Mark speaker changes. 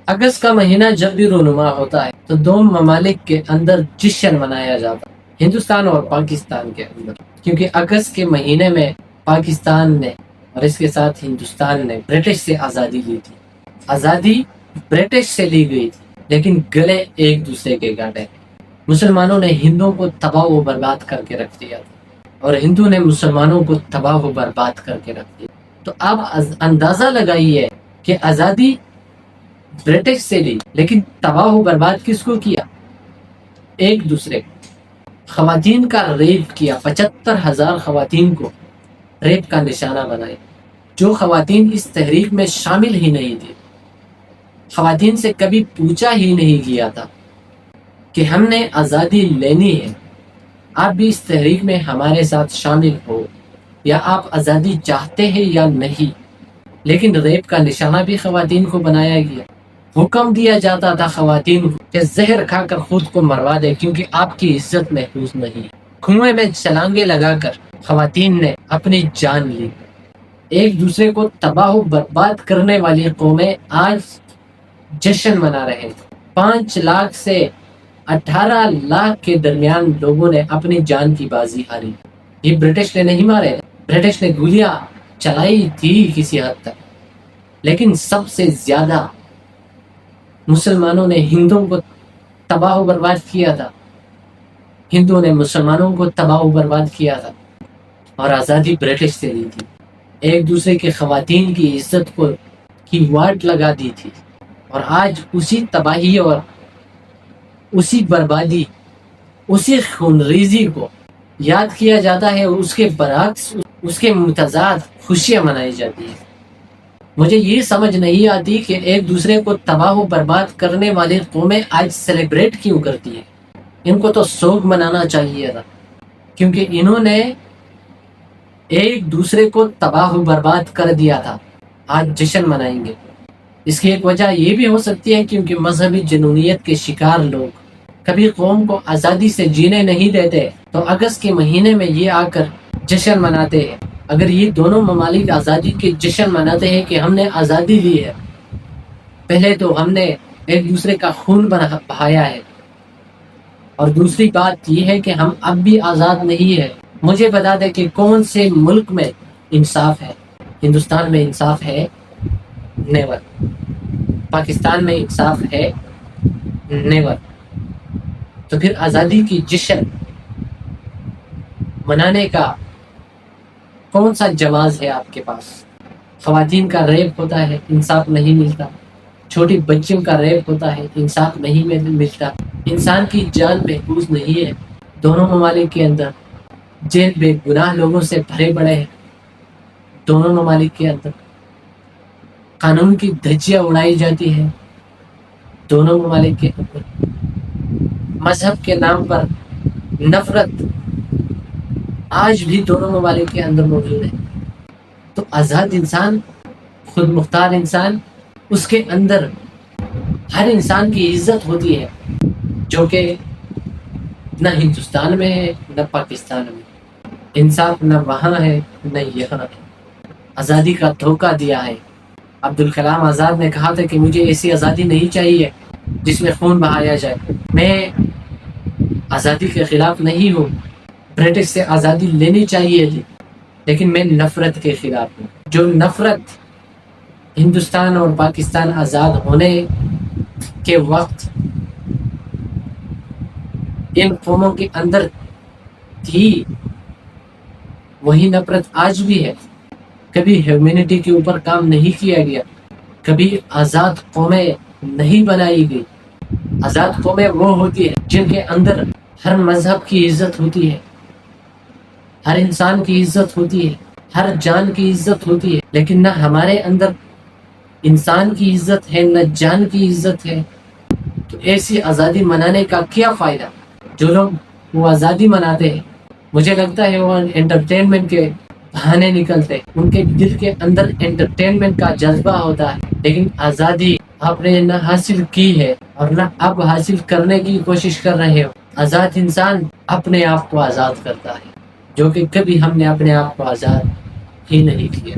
Speaker 1: اگست کا مہینہ جب بھی رونما ہوتا ہے تو دو ممالک کے اندر جشن منایا جاتا ہے، ہندوستان اور پاکستان کے اندر، کیونکہ اگست کے مہینے میں پاکستان نے اور اس کے ساتھ ہندوستان نے برٹش سے آزادی لی تھی۔ آزادی برٹش سے لی گئی تھی لیکن گلے ایک دوسرے کے کاٹے۔ مسلمانوں نے ہندوؤں کو تباہ و برباد کر کے رکھ دیا تھا اور ہندو نے مسلمانوں کو تباہ و برباد کر کے رکھ دیا۔ تو آپ اندازہ لگائیے کہ آزادی برٹش سے لی لیکن تباہ و برباد کس کو کیا؟ ایک دوسرے کو۔ خواتین کا ریپ کیا، 75,000 خواتین کو ریپ کا نشانہ بنائے، جو خواتین اس تحریک میں شامل ہی نہیں تھی۔ خواتین سے کبھی پوچھا ہی نہیں گیا تھا کہ ہم نے آزادی لینی ہے، آپ بھی اس تحریک میں ہمارے ساتھ شامل ہو، یا آپ آزادی چاہتے ہیں یا نہیں۔ لیکن ریپ کا نشانہ بھی خواتین کو بنایا گیا۔ حکم دیا جاتا تھا خواتین کو کہ زہر کھا کر خود کو مروا دے کیونکہ آپ کی عزت محفوظ نہیں۔ کنویں میں چھلانگیں لگا کر خواتین نے اپنی جان لی۔ ایک دوسرے کو تباہ و برباد کرنے والی قومیں آج جشن منا رہے تھے۔ 5 لاکھ سے 18 لاکھ کے درمیان لوگوں نے اپنی جان کی بازی ہاری۔ یہ برٹش نے نہیں مارے، برٹش نے گولیاں چلائی تھی کسی حد تک، لیکن سب سے زیادہ مسلمانوں نے ہندوؤں کو تباہ و برباد کیا تھا، ہندوؤں نے مسلمانوں کو تباہ و برباد کیا تھا، اور آزادی برٹش سے لی تھی۔ ایک دوسرے کے خواتین کی عزت کو کی واٹ لگا دی تھی، اور آج اسی تباہی اور اسی بربادی، اسی خونریزی کو یاد کیا جاتا ہے، اور اس کے برعکس اس کے متضاد خوشیاں منائی جاتی ہیں۔ مجھے یہ سمجھ نہیں آتی کہ ایک دوسرے کو تباہ و برباد کرنے والی قومیں آج سیلیبریٹ کیوں کرتی ہیں۔ ان کو تو سوگ منانا چاہیے تھا، کیونکہ انہوں نے ایک دوسرے کو تباہ و برباد کر دیا تھا۔ آج جشن منائیں گے، اس کی ایک وجہ یہ بھی ہو سکتی ہے کیونکہ مذہبی جنونیت کے شکار لوگ کبھی قوم کو آزادی سے جینے نہیں دیتے، تو اگست کے مہینے میں یہ آ کر جشن مناتے ہیں۔ اگر یہ دونوں ممالک آزادی کے جشن مناتے ہیں کہ ہم نے آزادی لی ہے، پہلے تو ہم نے ایک دوسرے کا خون بہایا ہے، اور دوسری بات یہ ہے کہ ہم اب بھی آزاد نہیں ہے۔ مجھے بتا دے کہ کون سے ملک میں انصاف ہے؟ ہندوستان میں انصاف ہے؟ نیور۔ پاکستان میں انصاف ہے؟ نیور۔ تو پھر آزادی کی جشن منانے کا کون سا جواز ہے آپ کے پاس؟ خواتین کا ریپ ہوتا ہے، انصاف نہیں ملتا۔ چھوٹی بچیوں کا ریپ ہوتا ہے، انصاف نہیں ملتا۔ انسان کی جان محفوظ نہیں ہے۔ دونوں ممالک کے اندر جیل بے گناہ لوگوں سے بھرے پڑے ہیں۔ دونوں ممالک کے اندر قانون کی دھجیاں اڑائی جاتی ہیں۔ دونوں ممالک کے اندر مذہب کے نام پر نفرت آج بھی دونوں ممالک کے اندر موجود ہے۔ تو آزاد انسان، خود مختار انسان، اس کے اندر ہر انسان کی عزت ہوتی ہے، جو کہ نہ ہندوستان میں ہے نہ پاکستان میں۔ انصاف نہ وہاں ہے نہ یہاں ہے۔ آزادی کا دھوکہ دیا ہے۔ عبدالکلام آزاد نے کہا تھا کہ مجھے ایسی آزادی نہیں چاہیے جس میں خون بہایا جائے۔ میں آزادی کے خلاف نہیں ہوں، برٹش سے آزادی لینی چاہیے، لیکن میں نفرت کے خلاف ہوں۔ جو نفرت ہندوستان اور پاکستان آزاد ہونے کے وقت ان قوموں کے اندر تھی، وہی نفرت آج بھی ہے۔ کبھی ہیومینٹی کے اوپر کام نہیں کیا گیا، کبھی آزاد قومیں نہیں بنائی گئی۔ آزاد قومیں وہ ہوتی ہیں جن کے اندر ہر مذہب کی عزت ہوتی ہے، ہر انسان کی عزت ہوتی ہے، ہر جان کی عزت ہوتی ہے، لیکن نہ ہمارے اندر انسان کی عزت ہے نہ جان کی عزت ہے۔ تو ایسی آزادی منانے کا کیا فائدہ؟ جو لوگ وہ آزادی مناتے ہیں، مجھے لگتا ہے وہ انٹرٹینمنٹ کے بہانے نکلتے، ان کے دل کے اندر انٹرٹینمنٹ کا جذبہ ہوتا ہے، لیکن آزادی آپ نے نہ حاصل کی ہے اور نہ اب حاصل کرنے کی کوشش کر رہے ہو۔ آزاد انسان اپنے آپ کو آزاد کرتا ہے، جو کہ کبھی ہم نے اپنے آپ کو آزاد ہی نہیں کیا۔